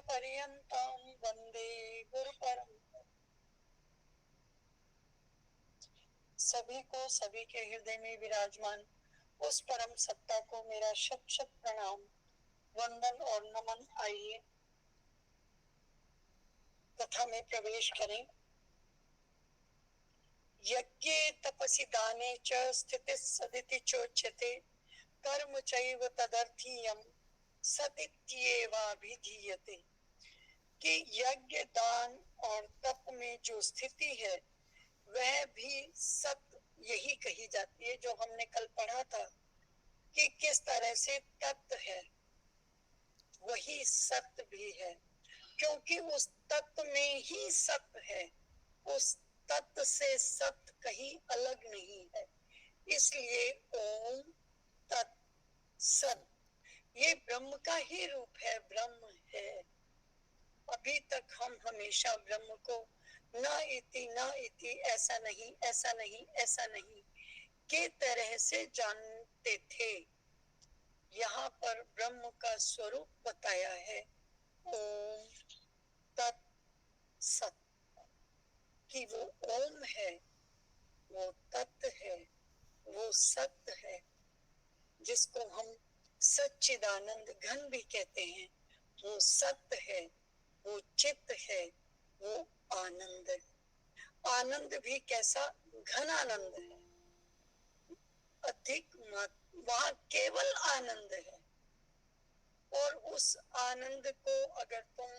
पर्यन्तं वंदे गुरु परंपरां। सभी को सभी के हृदय में विराजमान उस परम सत्ता को मेरा शत शत प्रणाम, वंदन और नमन। आइए कथा में प्रवेश करें। यज्ञे तपसि दाने च स्थितिः सदिति चोच्यते, कर्म चैव तदर्थीयं सदित्येवाभिधीयते। कि यज्ञ, दान और तप में जो स्थिति है वह भी सत यही कही जाती है। जो हमने कल पढ़ा था कि किस तरह से तत्व है वही सत्य भी है, क्योंकि उस तत्व में ही सत्य है। उस तत्व से सत्य कहीं अलग नहीं है। इसलिए ओम तत् सत ये ब्रह्म का ही रूप है, ब्रह्म है। अभी तक हम हमेशा ब्रह्म को न इति ऐसा नहीं, ऐसा नहीं, ऐसा नहीं के तरह से जानते थे। यहाँ पर ब्रह्म का स्वरूप बताया है, ओम तत् सत, कि वो ओम है, वो तत्व है, वो सत्य है, जिसको हम सच्चिदानंद घन भी कहते हैं। वो सत्य है, वो चित्त है, वो आनंद है। आनंद भी कैसा? घन आनंद है, अधिक वहां केवल आनंद है। और उस आनंद को अगर तुम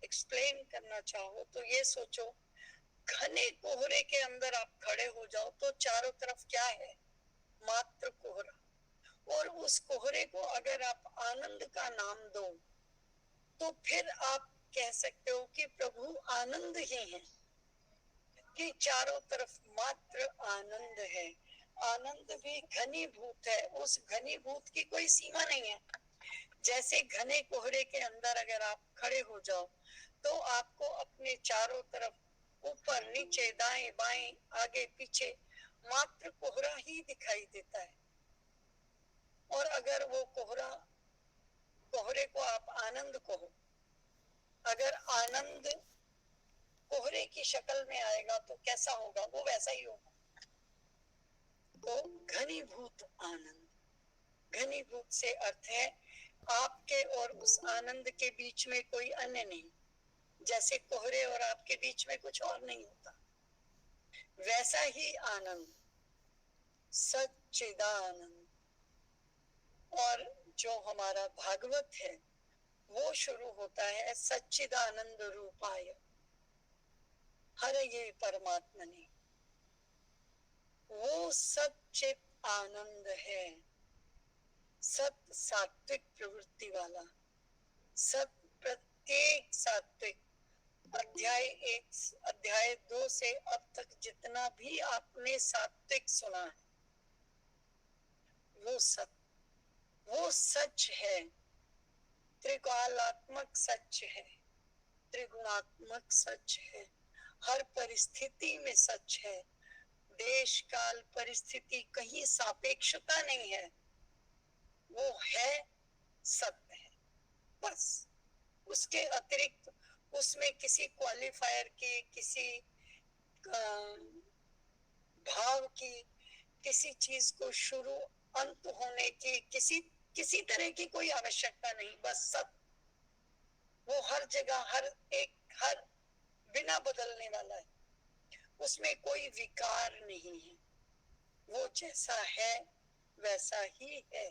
एक्सप्लेन करना चाहो तो ये सोचो, घने कोहरे के अंदर आप खड़े हो जाओ तो चारों तरफ क्या है? मात्र कोहरा। और उस कोहरे को अगर आप आनंद का नाम दो तो फिर आप कह सकते हो कि प्रभु आनंद ही है, कि चारों तरफ मात्र आनंद है। आनंद भी घनीभूत है, उस घनीभूत की कोई सीमा नहीं है। जैसे घने कोहरे के अंदर अगर आप खड़े हो जाओ तो आपको अपने चारों तरफ ऊपर नीचे दाएं बाएं आगे पीछे मात्र कोहरा ही दिखाई देता है। और अगर वो कोहरे को आप आनंद कहो, अगर आनंद कोहरे की शक्ल में आएगा तो कैसा होगा? वो वैसा ही होगा। तो घनीभूत आनंद, घनीभूत से अर्थ है आपके और उस आनंद के बीच में कोई अन्य नहीं। जैसे कोहरे और आपके बीच में कुछ और नहीं होता, वैसा ही आनंद, सच्चिदानंद। और जो हमारा भागवत है वो शुरू होता है सच्चिदानंद रूपाय हरये परमात्मने। वो सच्चित आनंद है, सत सात्विक प्रवृत्ति वाला। सत प्रत्येक सात्विक अध्याय 1 अध्याय 2 से अब तक जितना भी आपने सात्विक सुना है वो सच है। त्रिकालात्मक सच है, त्रिगुणात्मक सच है, हर परिस्थिति में सच है। देश काल परिस्थिति कहीं सापेक्षता नहीं है, वो है, सत्य है, बस। उसके अतिरिक्त उसमें किसी क्वालिफायर की, किसी भाव की, किसी चीज को शुरू अंत होने की, किसी तरह की कोई आवश्यकता नहीं। बस सब वो हर जगह, हर बिना बदलने वाला है। उसमें कोई विकार नहीं है, वो जैसा है वैसा ही है।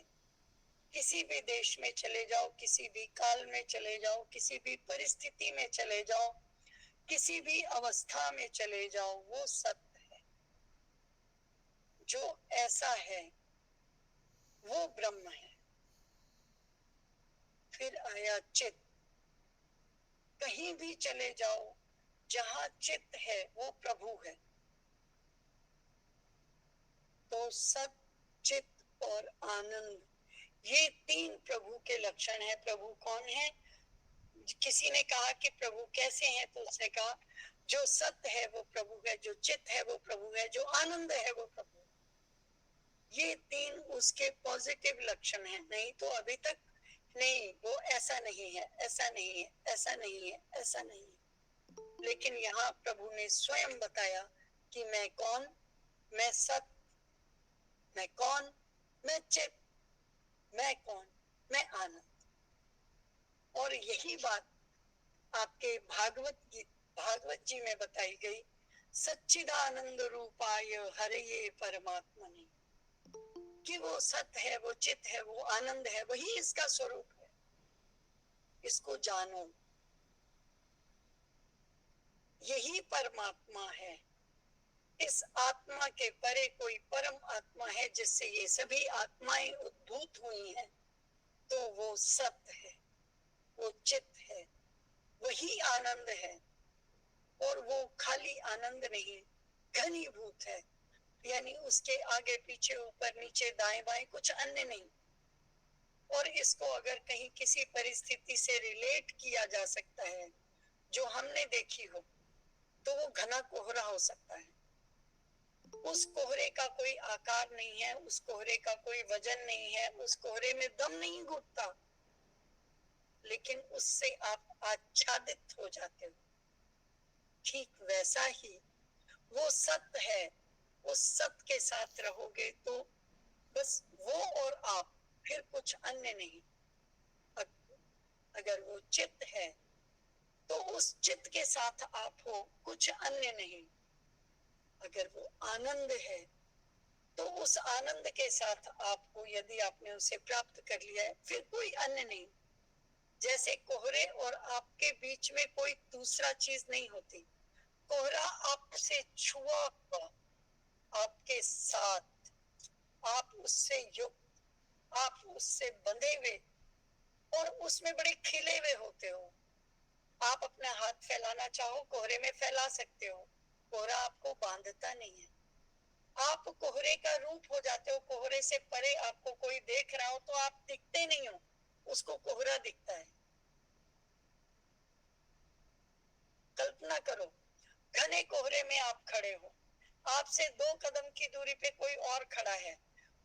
किसी भी देश में चले जाओ, किसी भी काल में चले जाओ, किसी भी परिस्थिति में चले जाओ, किसी भी अवस्था में चले जाओ, वो सत्य है। जो ऐसा है वो ब्रह्म है। फिर आया चित्त। कहीं भी चले जाओ, जहां चित्त है वो प्रभु है। तो सत, चित्त और आनंद, ये 3 प्रभु के लक्षण है। प्रभु कौन है? किसी ने कहा कि प्रभु कैसे हैं, तो उसने कहा जो सत्य है वो प्रभु है, जो चित्त है वो प्रभु है, जो आनंद है वो प्रभु है। ये 3 उसके पॉजिटिव लक्षण हैं। नहीं तो अभी तक नहीं वो ऐसा नहीं है, ऐसा नहीं है, ऐसा नहीं है, ऐसा नहीं है। लेकिन यहाँ प्रभु ने स्वयं बताया कि मैं कौन, मैं सत, मैं कौन, मैं चित, मैं कौन, मैं आनंद। और यही बात आपके भागवत जी में बताई गई, सच्चिदानंद रूपाय हरये परमात्मने, कि वो सत है, वो चित है, वो आनंद है, वही इसका स्वरूप है। इसको जानो, यही परमात्मा है। इस आत्मा के परे कोई परम आत्मा है जिससे ये सभी आत्माएं उद्भूत हुई हैं, तो वो सत्य है, वो चित्त है, वही आनंद है। और वो खाली आनंद नहीं, घनीभूत है, यानी उसके आगे पीछे ऊपर नीचे दाएं बाएं कुछ अन्य नहीं। और इसको अगर कहीं किसी परिस्थिति से रिलेट किया जा सकता है जो हमने देखी हो, तो वो घना कोहरा हो सकता है। उस कोहरे का कोई आकार नहीं है, उस कोहरे का कोई वजन नहीं है, उस कोहरे में दम नहीं घुटता, लेकिन उससे आप आच्छादित हो जाते हो। ठीक वैसा ही वो सत्य है, उस सत्य के साथ रहोगे तो बस वो और आप, फिर कुछ अन्य नहीं। अगर वो चित्त है तो उस चित्त के साथ आप हो, कुछ अन्य नहीं। अगर वो आनंद है तो उस आनंद के साथ आपको, यदि आपने उसे प्राप्त कर लिया है, फिर कोई अन्य नहीं। जैसे कोहरे और आपके बीच में कोई दूसरा चीज नहीं होती। कोहरा आपसे छुआ हुआ, आपके साथ, आप उससे युक्त, आप उससे बंधे हुए और उसमें बड़े खिले हुए होते हो। आप अपना हाथ फैलाना चाहो, कोहरे में फैला सकते हो, कोहरा आपको बांधता नहीं है। आप कोहरे का रूप हो जाते हो, कोहरे से परे आपको कोई देख रहा हो तो आप दिखते नहीं हो, उसको कोहरा दिखता है। कल्पना करो, घने कोहरे में आप खड़े हो, आपसे 2 कदम की दूरी पे कोई और खड़ा है,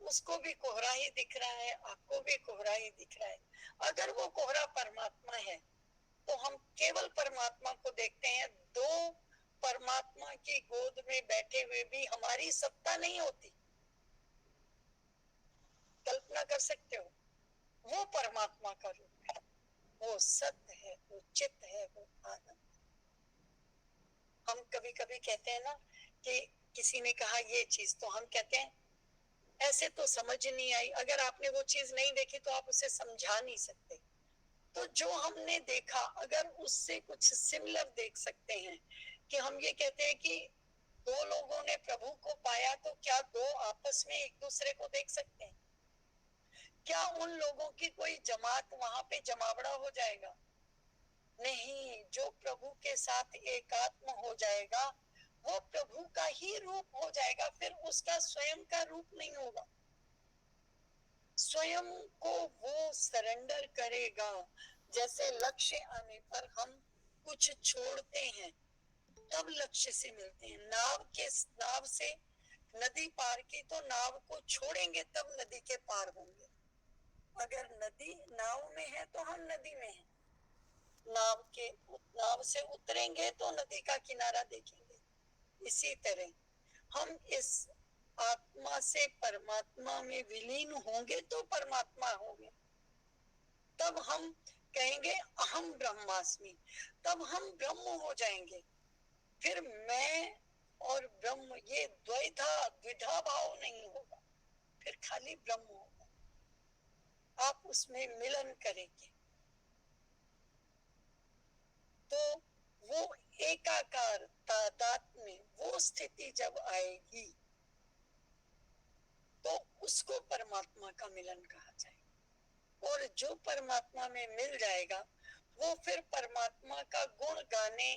उसको भी कोहरा ही दिख रहा है, आपको भी कोहरा ही दिख रहा है। अगर वो कोहरा परमात्मा है तो हम केवल परमात्मा को देखते हैं। 2 परमात्मा की गोद में बैठे हुए भी हमारी सत्ता नहीं होती। कल्पना कर सकते हो, वो परमात्मा का रूप है, वो सत्य है, वो चित्त है, वो आनंद। हम कभी कभी कहते हैं ना कि किसी ने कहा ये चीज, तो हम कहते हैं ऐसे तो समझ नहीं आई। अगर आपने वो चीज नहीं देखी तो आप उसे समझा नहीं सकते। तो जो हमने देखा, अगर उससे कुछ सिमिलर देख सकते हैं, कि हम ये कहते हैं कि 2 लोगों ने प्रभु को पाया, तो क्या 2 आपस में एक दूसरे को देख सकते हैं? क्या उन लोगों की कोई जमात वहां पे जमावड़ा हो जाएगा? नहीं, जो प्रभु के साथ एकात्म हो जाएगा वो प्रभु का ही रूप हो जाएगा, फिर उसका स्वयं का रूप नहीं होगा। स्वयं को वो सरेंडर करेगा। जैसे लक्ष्य आने पर हम कुछ छोड़ते हैं तब लक्ष्य से मिलते हैं। नाव से नदी पार की तो नाव को छोड़ेंगे तब नदी के पार होंगे। अगर नदी नाव में है तो हम नदी में हैं। नाव से उतरेंगे तो नदी का किनारा देखेंगे। इसी तरह हम इस आत्मा से परमात्मा में विलीन होंगे तो परमात्मा होंगे। तब हम कहेंगे अहम ब्रह्मास्मि, तब हम ब्रह्म हो जाएंगे। फिर मैं और ब्रह्म, ये द्विधा भाव नहीं होगा, फिर खाली ब्रह्म होगा। आप उसमें मिलन करेंगे तो वो एकाकार तादात्म्य, वो स्थिति जब आएगी तो उसको परमात्मा का मिलन कहा जाएगा। और जो परमात्मा में मिल जाएगा वो फिर परमात्मा का गुण गाने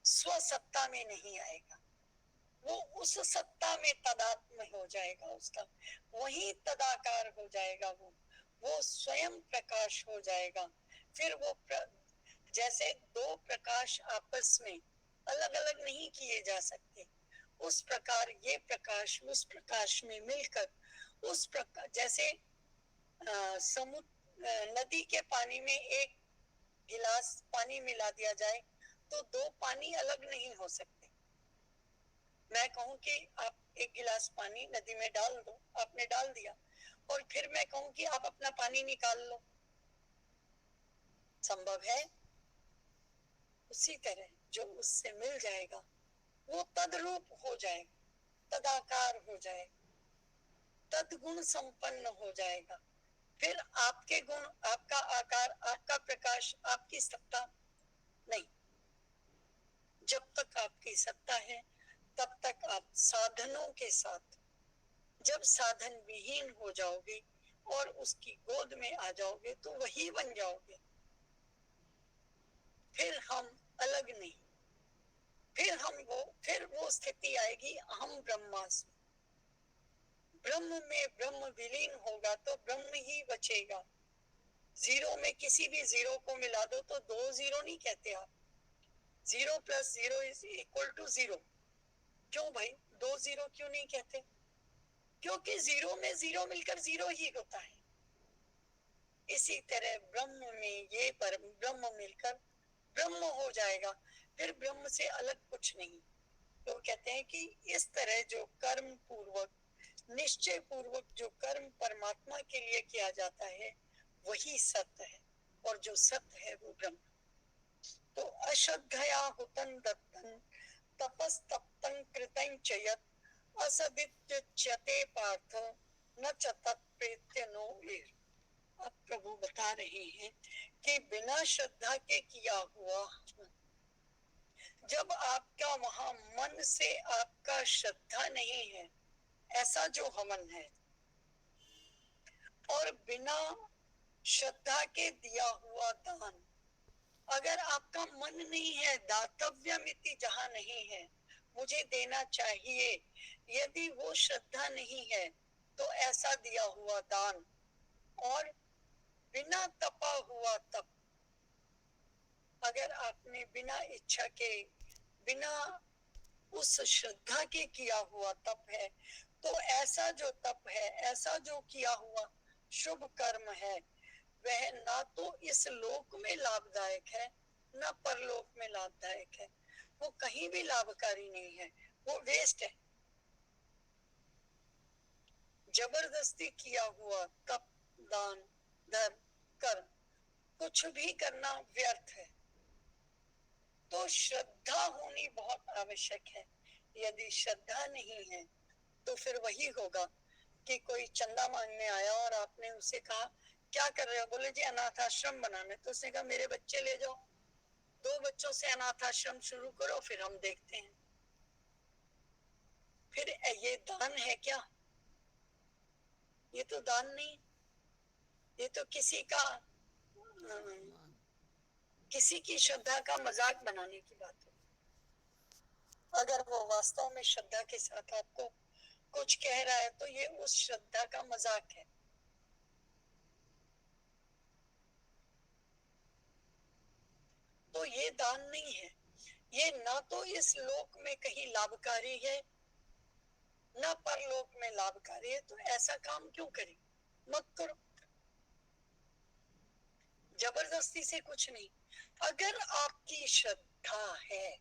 स्वसत्ता में नहीं आएगा, वो उस सत्ता में तदात्म हो जाएगा, उसका वही तदाकार हो जाएगा। वो स्वयं प्रकाश हो जाएगा। फिर वो जैसे 2 प्रकाश आपस में अलग अलग नहीं किए जा सकते, उस प्रकार ये प्रकाश उस प्रकाश में मिलकर उस प्रकार, जैसे समुद्र नदी के पानी में एक गिलास पानी मिला दिया जाए तो दो पानी अलग नहीं हो सकते। मैं कहूं कि आप एक गिलास पानी नदी में डाल दो, आपने डाल दिया, और फिर मैं कहूं कि आप अपना पानी निकाल लो, संभव है? उसी तरह जो उससे मिल जाएगा वो तद्रूप हो जाएगा, तदाकार हो जाएगा, तदगुण संपन्न हो जाएगा। फिर आपके गुण, आपका आकार, आपका प्रकाश, आपकी सत्ता नहीं। जब तक आपकी सत्ता है तब तक आप साधनों के साथ, जब साधन विहीन हो जाओगे और उसकी गोद में आ जाओगे तो वही बन जाओगे। फिर हम अलग नहीं, फिर वो स्थिति आएगी अहम ब्रह्मास्मि। ब्रह्म में ब्रह्म विलीन होगा तो ब्रह्म ही बचेगा। जीरो में किसी भी जीरो को मिला दो तो दो जीरो नहीं कहते आप, 0 + 0 = 0। क्यों भाई दो जीरो क्यों नहीं कहते? क्योंकि जीरो में जीरो मिलकर जीरो ही होता है। इसी तरह ब्रह्म में ये परम ब्रह्म मिलकर ब्रह्म हो जाएगा, फिर ब्रह्म से अलग कुछ नहीं। तो कहते हैं कि इस तरह जो कर्म पूर्वक, निश्चय पूर्वक जो कर्म परमात्मा के लिए किया जाता है वही सत्य है, और जो सत्य है वो ब्रह्म। तो अश्रद्धया हुतं दत्तं तपस्तप्तं कृतं च यत् असदित्युच्यते पार्थ न च तत्प्रेत्य नो वीर। अब प्रभु बता रहे हैं कि बिना श्रद्धा के किया हुआ, जब आपका वहां मन से आपका श्रद्धा नहीं है, ऐसा जो हवन है, और बिना श्रद्धा के दिया हुआ दान, अगर आपका मन नहीं है, दातव्यमिति जहां नहीं है, मुझे देना चाहिए, यदि वो श्रद्धा नहीं है तो ऐसा दिया हुआ दान, और बिना तपा हुआ तप, अगर आपने बिना इच्छा के, बिना उस श्रद्धा के किया हुआ तप है, तो ऐसा जो तप है, ऐसा जो किया हुआ शुभ कर्म है, वह ना तो इस लोक में लाभदायक है न परलोक में लाभदायक है। वो कहीं भी लाभकारी नहीं है, वो वेस्ट है। जबरदस्ती किया हुआ तप, दान, धर्म, कर्म, कुछ भी करना व्यर्थ है। तो श्रद्धा होनी बहुत आवश्यक है। यदि श्रद्धा नहीं है तो फिर वही होगा कि कोई चंदा मांगने आया और आपने उसे कहा क्या कर रहे हो? बोले जी अनाथ आश्रम बनाने। तो उसने कहा मेरे बच्चे ले जाओ, 2 बच्चों से अनाथ आश्रम शुरू करो, फिर हम देखते हैं। फिर ये दान है क्या? ये तो दान नहीं, ये तो किसी की श्रद्धा का मजाक बनाने की बात है। अगर वो वास्तव में श्रद्धा के साथ आपको कुछ कह रहा है तो ये उस श्रद्धा का मजाक है। तो ये दान नहीं है, ये ना तो इस लोक में कहीं लाभकारी है न परलोक में लाभकारी है। तो ऐसा काम क्यों करें? मत करो, जबरदस्ती से कुछ नहीं। अगर आपकी श्रद्धा है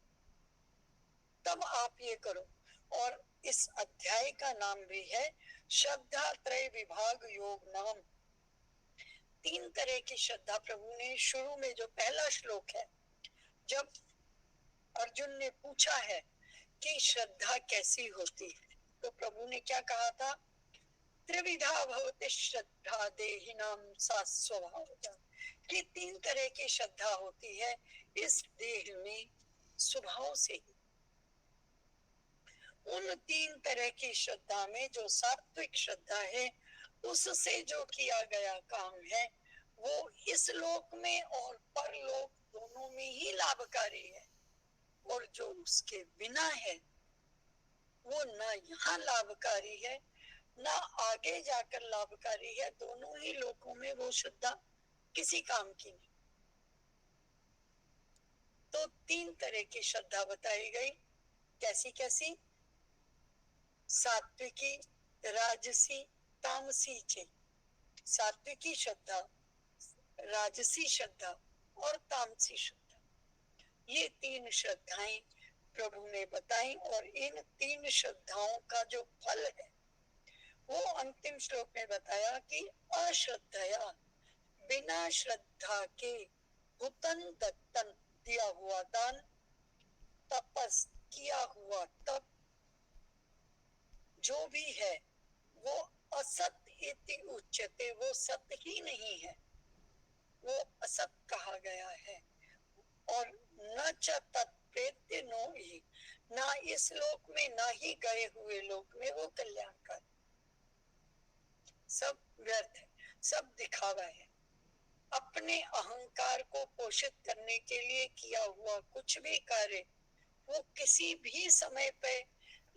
तब आप ये करो। और इस अध्याय का नाम भी है श्रद्धा त्रय विभाग योग नाम। 3 तरह की श्रद्धा प्रभु ने शुरू में, जो पहला श्लोक है, जब अर्जुन ने पूछा है कि श्रद्धा कैसी होती है, तो प्रभु ने क्या कहा था? त्रिविधा भवति श्रद्धा देहिनाम सा स्वभावतः, कि 3 तरह की श्रद्धा होती है इस देह में स्वभाव से ही। उन 3 तरह की श्रद्धा में जो सात्विक श्रद्धा है, उससे जो किया गया काम है वो इस लोक में और परलोक दोनों में ही लाभकारी है। और जो उसके बिना है वो ना यहाँ लाभकारी है ना आगे जाकर लाभकारी है। दोनों ही लोकों में वो श्रद्धा किसी काम की नहीं। तो 3 तरह की श्रद्धा बताई गई। कैसी कैसी? सात्विकी, राजसी, तामसी चे। सात्विकी श्रद्धा, राजसी श्रद्धा और तामसी श्रद्धा, ये तीन श्रद्धाएं प्रभु ने बताई। और इन तीन श्रद्धाओं का जो फल है वो अंतिम श्लोक में बताया कि अश्रद्धया, बिना श्रद्धा के, हुतन दत्तन, दिया हुआ दान, तपस, किया हुआ तप, जो भी है वो असत इति उच्यते, वो सत्य ही नहीं है, वो असत कहा गया है। और न च तत्प्रेत्य नो ही, ना इस लोक में ना ही गए हुए लोक में वो कल्याणकारी, सब व्यर्थ है, सब दिखावा है। अपने अहंकार को पोषित करने के लिए किया हुआ कुछ भी कार्य वो किसी भी समय पे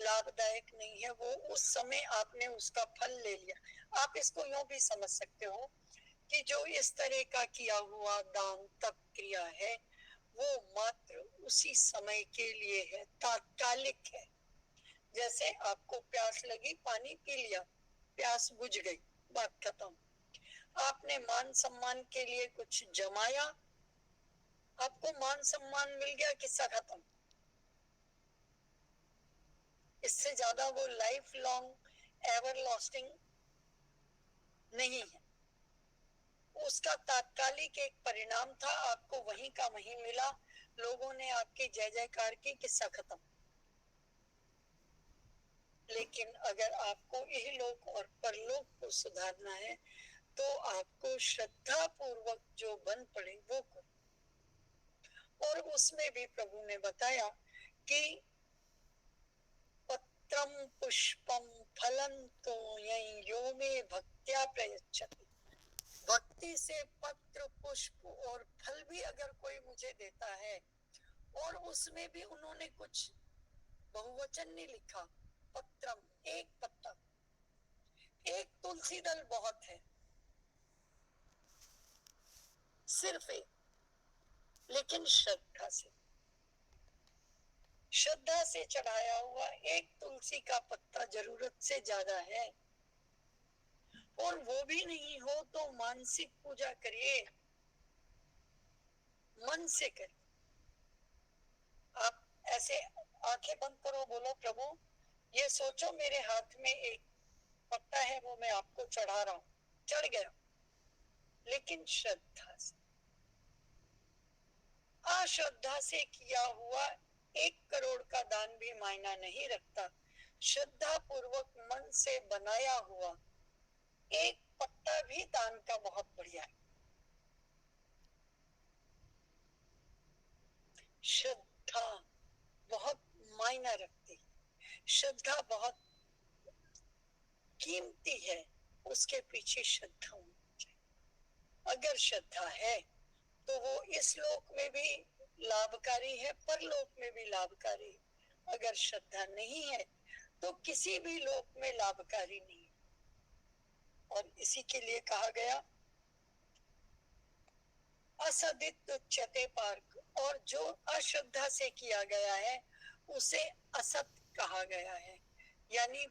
लाभदायक नहीं है, वो उस समय आपने उसका फल ले लिया। आप इसको यूं भी समझ सकते हो कि जो इस तरह का किया हुआ दान तप क्रिया है वो मात्र उसी समय के लिए है, तात्कालिक है। जैसे आपको प्यास लगी, पानी पी लिया, प्यास बुझ गई, बात खत्म। आपने मान सम्मान के लिए कुछ जमाया, आपको मान सम्मान मिल गया, किस्सा खत्म। इससे ज्यादा वो लाइफ लॉन्ग एवर लास्टिंग नहीं है। उसका तात्कालिक एक परिणाम था, आपको वहीं का वहीं मिला, लोगों ने आपकी जय जयकार की, किस्सा खत्म। लेकिन अगर आपको इहलोक और परलोक को सुधारना है तो आपको श्रद्धा पूर्वक जो बन पड़े वो करो। और उसमें भी प्रभु ने बताया कि पत्रम पुष्पम फलम तो यो में भक्त्या प्रयच्छति, भक्ति से पत्र पुष्प और फल भी अगर कोई मुझे देता है, और उसमें भी उन्होंने कुछ बहुवचन नहीं लिखा, पत्रम एक पत्ता, एक तुलसी दल बहुत है, सिर्फ एक, लेकिन श्रद्धा से चढ़ाया हुआ एक तुलसी का पत्ता जरूरत से ज्यादा है। और वो भी नहीं हो तो मानसिक पूजा करिए, मन से करिए। आप ऐसे आंखें बंद करो, बोलो प्रभु ये सोचो मेरे हाथ में एक पत्ता है, वो मैं आपको चढ़ा रहा हूं, चढ़ गया, लेकिन श्रद्धा से। अश्रद्धा से किया हुआ 1 करोड़ का दान भी मायना नहीं रखता, श्रद्धा पूर्वक मन से बनाया हुआ एक पत्ता भी दान का बहुत बढ़िया है। श्रद्धा बहुत मायना रखती है, श्रद्धा बहुत कीमती है, उसके पीछे श्रद्धा होनी चाहिए। अगर श्रद्धा है तो वो इस लोक में भी लाभकारी है, परलोक में भी लाभकारी है। अगर श्रद्धा नहीं है तो किसी भी लोक में लाभकारी नहीं है। और इसी के लिए कहा गया असदित उच्यते पार्क, और जो अश्रद्धा से किया गया है उसे असत कहा गया है। यानी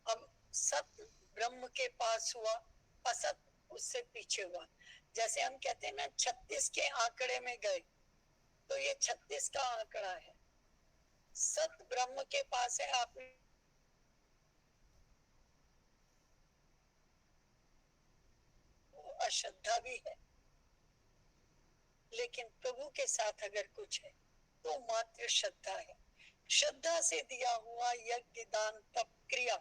अब सत ब्रह्म के पास हुआ, असत उससे पीछे हुआ। जैसे हम कहते हैं ना 36 के आंकड़े में गए, तो ये 36 का आंकड़ा है, सत ब्रह्म के पास है। आप अश्रद्धा भी है, लेकिन प्रभु के साथ अगर कुछ है तो मात्र श्रद्धा है। श्रद्धा से दिया हुआ यज्ञ दान तप क्रिया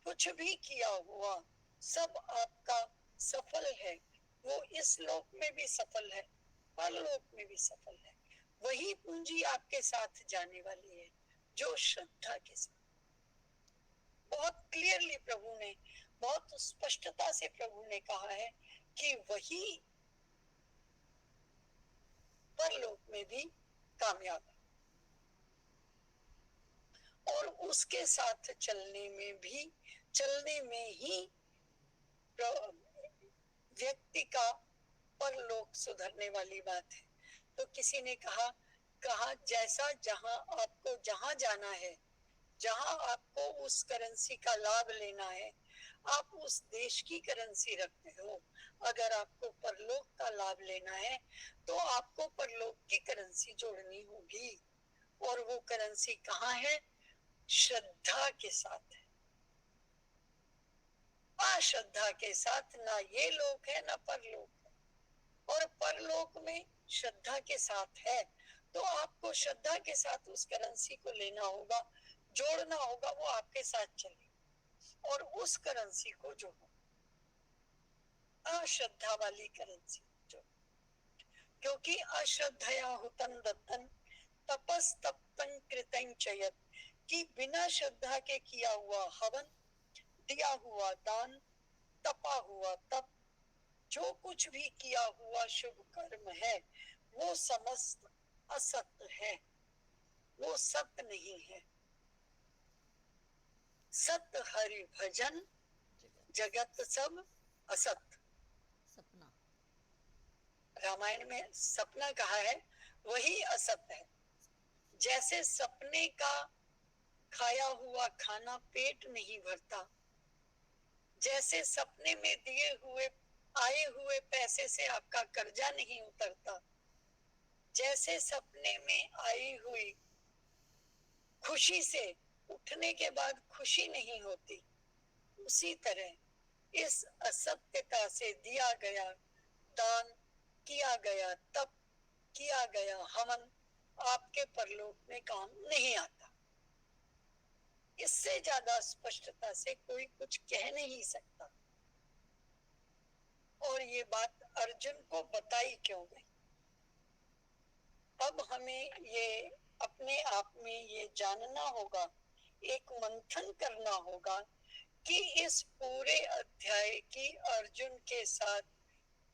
कुछ भी किया हुआ सब आपका सफल है। वो इस लोक में भी सफल है, परलोक में भी सफल है। वही पूंजी आपके साथ जाने वाली है जो श्रद्धा के साथ। बहुत क्लियरली प्रभु ने, बहुत स्पष्टता से प्रभु ने कहा है कि वही परलोक में भी कामयाब है। और उसके साथ चलने में ही व्यक्ति का परलोक सुधरने वाली बात है। तो किसी ने कहा जैसा जहां जाना है, जहां आपको उस करेंसी का लाभ लेना है, आप उस देश की करेंसी रखते हो। अगर आपको परलोक का लाभ लेना है तो आपको परलोक की करेंसी जोड़नी होगी। और वो करेंसी कहाँ है? श्रद्धा के साथ है। अश्रद्धा के साथ ना ये लोक है ना परलोक है। और परलोक में श्रद्धा के साथ है तो आपको श्रद्धा के साथ उस करेंसी को लेना होगा, जोड़ना होगा, वो आपके साथ चले। और उस करेंसी को जोड़ो, अश्रद्धा वाली करेंसी जो, क्योंकि अश्रद्धया हुतन दत्तन तपस्तप्तं कृतं च यत्, कि बिना श्रद्धा के किया हुआ हवन, दिया हुआ दान, तपा हुआ तप, जो कुछ भी किया हुआ शुभ कर्म है वो समस्त असत है, वो सत्य नहीं है। सत हरि भजन जगत सब असत। सपना। रामायण में सपना कहा है, वही असत है। जैसे सपने का खाया हुआ खाना पेट नहीं भरता, जैसे सपने में दिए हुए आए हुए पैसे से आपका कर्जा नहीं उतरता, जैसे सपने में आई हुई खुशी से उठने के बाद खुशी नहीं होती, उसी तरह इस असत्यता से दिया गया दान, किया गया तप, किया गया हवन आपके परलोक में काम नहीं आता। इससे ज्यादा स्पष्टता से कोई कुछ कह नहीं सकता। और ये बात अर्जुन को बताई क्यों गई? अब हमें ये अपने आप में ये जानना होगा, एक मंथन करना होगा कि इस पूरे अध्याय की अर्जुन के साथ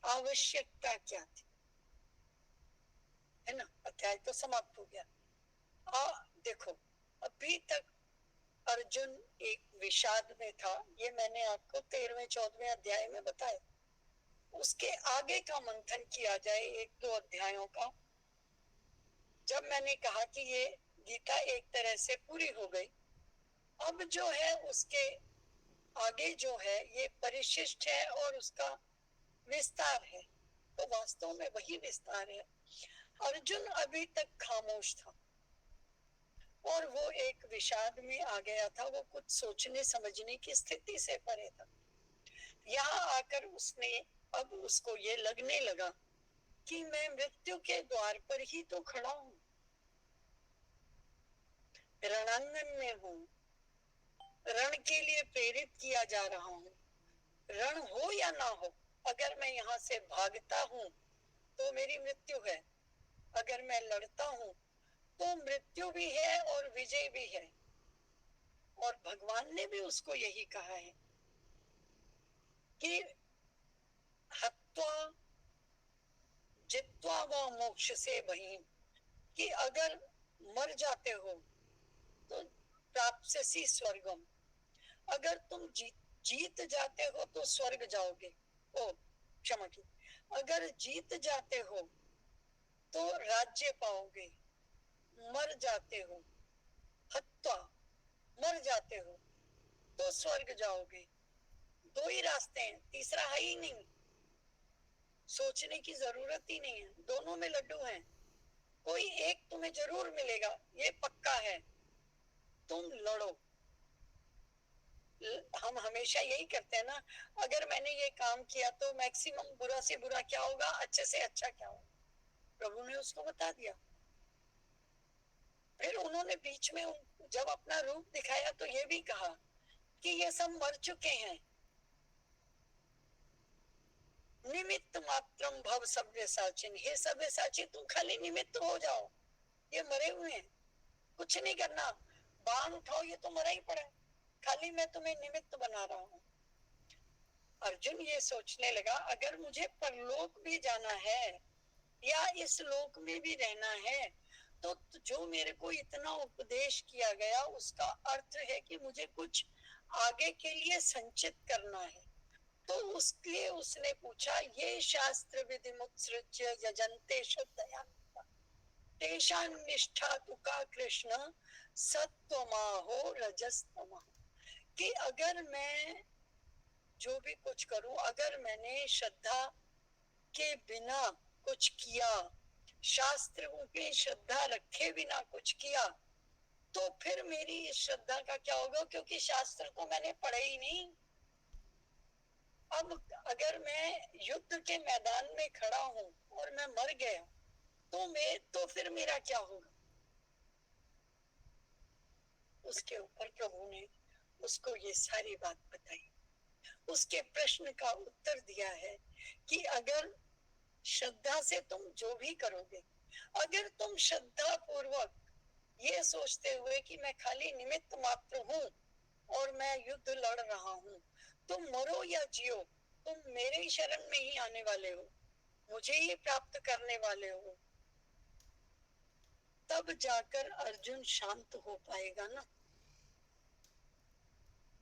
आवश्यकता क्या थी, है ना। अध्याय तो समाप्त हो गया। देखो, अभी तक अर्जुन एक विषाद में था, ये मैंने आपको 13वें 14वें अध्याय में बताया। उसके आगे का मंथन किया जाए एक दो अध्यायों का, जब मैंने कहा कि ये गीता एक तरह से पूरी हो गई, अब जो है उसके आगे जो है ये परिशिष्ट है और उसका विस्तार है। तो वास्तव में वही विस्तार है। अर्जुन अभी तक खामोश था और वो एक विषाद में आ गया था, वो कुछ सोचने समझने की स्थिति से परे था। यहाँ आकर उसने, अब उसको ये लगने लगा कि मैं मृत्यु के द्वार पर ही तो खड़ा हूँ, रणांगन में हूँ, रण के लिए प्रेरित किया जा रहा हूँ। रण हो या ना हो, अगर मैं यहाँ से भागता हूँ तो मेरी मृत्यु है, अगर मैं लड़ता हूँ तो मृत्यु भी है और विजय भी है। और भगवान ने भी उसको यही कहा है कि हत्वा जित्वा व मोक्ष से बही, कि अगर मर जाते हो तो प्राप्स्यसि स्वर्गम, अगर तुम जीत जाते हो तो स्वर्ग जाओगे। ओ क्षमा की, अगर जीत जाते हो तो राज्य पाओगे, मर जाते हो हत्वा, मर जाते हो तो स्वर्ग जाओगे। दो ही रास्ते हैं, तीसरा है ही नहीं, सोचने की जरूरत ही नहीं है, दोनों में लड्डू हैं, कोई एक तुम्हें जरूर मिलेगा, ये पक्का है। तुम लड़ो। हम हमेशा यही करते हैं ना, अगर मैंने ये काम किया तो मैक्सिमम बुरा से बुरा क्या होगा, अच्छे से अच्छा क्या होगा। प्रभु ने उसको बता दिया। फिर उन्होंने बीच में जब अपना रूप दिखाया तो ये भी कहा कि ये सब मर चुके हैं, निमित्त मात्रम भव सव्यसाचिन, हे सव्यसाची तुम खाली निमित्त हो जाओ, ये मरे हुए हैं, कुछ नहीं करना, बाण उठाओ, ये तो मरा ही पड़ा है, खाली मैं तुम्हें निमित्त बना रहा हूँ। अर्जुन ये सोचने लगा, अगर मुझे परलोक भी जाना है या इस लोक में भी रहना है तो जो मेरे को इतना उपदेश किया गया उसका अर्थ है कि मुझे कुछ आगे के लिए संचित करना है। तो उसके लिए उसने पूछा, ये शास्त्र विधि मुत्सृज्य यजन्ते श्रद्धया तेषां निष्ठा तुका कृष्ण सत्वमाहो रजस्तमः, कि अगर मैं जो भी कुछ करूं, अगर मैंने श्रद्धा के बिना कुछ किया, शास्त्रों पे श्रद्धा रखे बिना कुछ किया, तो फिर मेरी इस श्रद्धा का क्या होगा, क्योंकि शास्त्र को मैंने पढ़ा ही नहीं। अब अगर मैं युद्ध के मैदान में खड़ा हूं और मैं मर गया, तो फिर मेरा क्या होगा? उसके ऊपर प्रभु ने उसको ये सारी बात बताई, उसके प्रश्न का उत्तर दिया है कि अगर श्रद्धा से तुम जो भी करोगे, अगर तुम श्रद्धा पूर्वक ये सोचते हुए कि मैं खाली निमित्त मात्र हूँ और मैं युद्ध लड़ रहा हूँ, तुम मरो या जियो, तुम मेरे ही शरण में ही आने वाले हो, मुझे ही प्राप्त करने वाले हो, तब जाकर अर्जुन शांत हो पाएगा ना।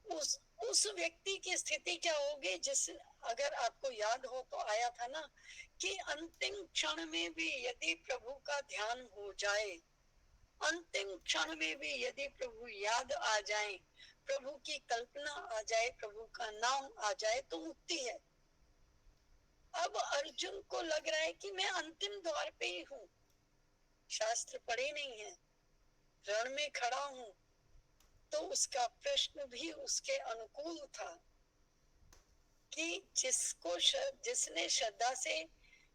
उस व्यक्ति की स्थिति क्या होगी, जिस, अगर आपको याद हो तो आया था ना कि अंतिम क्षण में भी यदि प्रभु का ध्यान हो जाए, अंतिम क्षण में भी यदि प्रभु याद आ जाए, प्रभु की कल्पना आ जाए, प्रभु का नाम आ जाए, तो मुक्ति है। अब अर्जुन को लग रहा है कि मैं अंतिम द्वार पे ही हूँ, शास्त्र पढ़े नहीं है, रण में खड़ा हूँ, तो उसका प्रश्न भी उसके अनुकूल था कि जिसने श्रद्धा से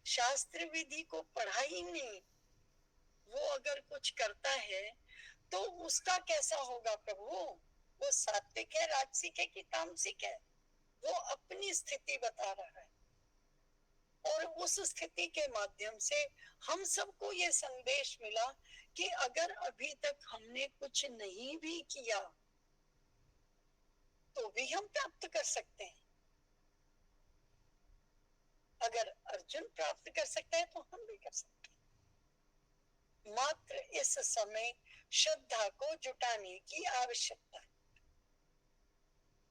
शास्त्र विधि को पढ़ा ही नहीं, वो अगर कुछ करता है तो उसका कैसा होगा प्रभु? वो सात्विक है, राजसिक है कि तामसिक है? वो अपनी स्थिति बता रहा है, और उस स्थिति के माध्यम से हम सबको ये संदेश मिला कि अगर अभी तक हमने कुछ नहीं भी किया तो भी हम प्राप्त कर सकते हैं। अगर अर्जुन प्राप्त कर सकता है तो हम भी कर सकते हैं। मात्र इस समय श्रद्धा को जुटाने की आवश्यकता है।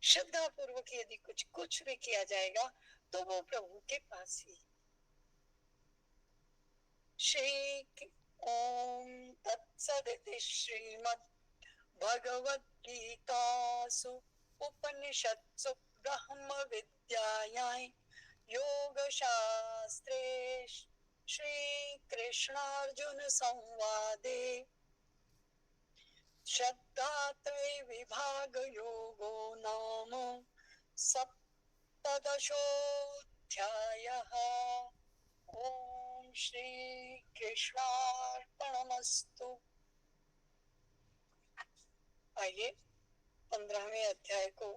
श्रद्धा पूर्वक यदि कुछ भी किया जाएगा तो वो प्रभु के पास ही। श्री ओम तत्सदिति श्रीमद् भगवद गीतासु उपनिषत्सु ब्रह्म विद्यायां योग शास्त्रे श्री कृष्णार्जुन संवादे श्रद्धात्रय विभाग योगो नाम सप्तदशोऽध्यायः। ओम श्री कृष्णार्पणमस्तु। आइए 15वें अध्याय को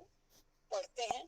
पढ़ते हैं।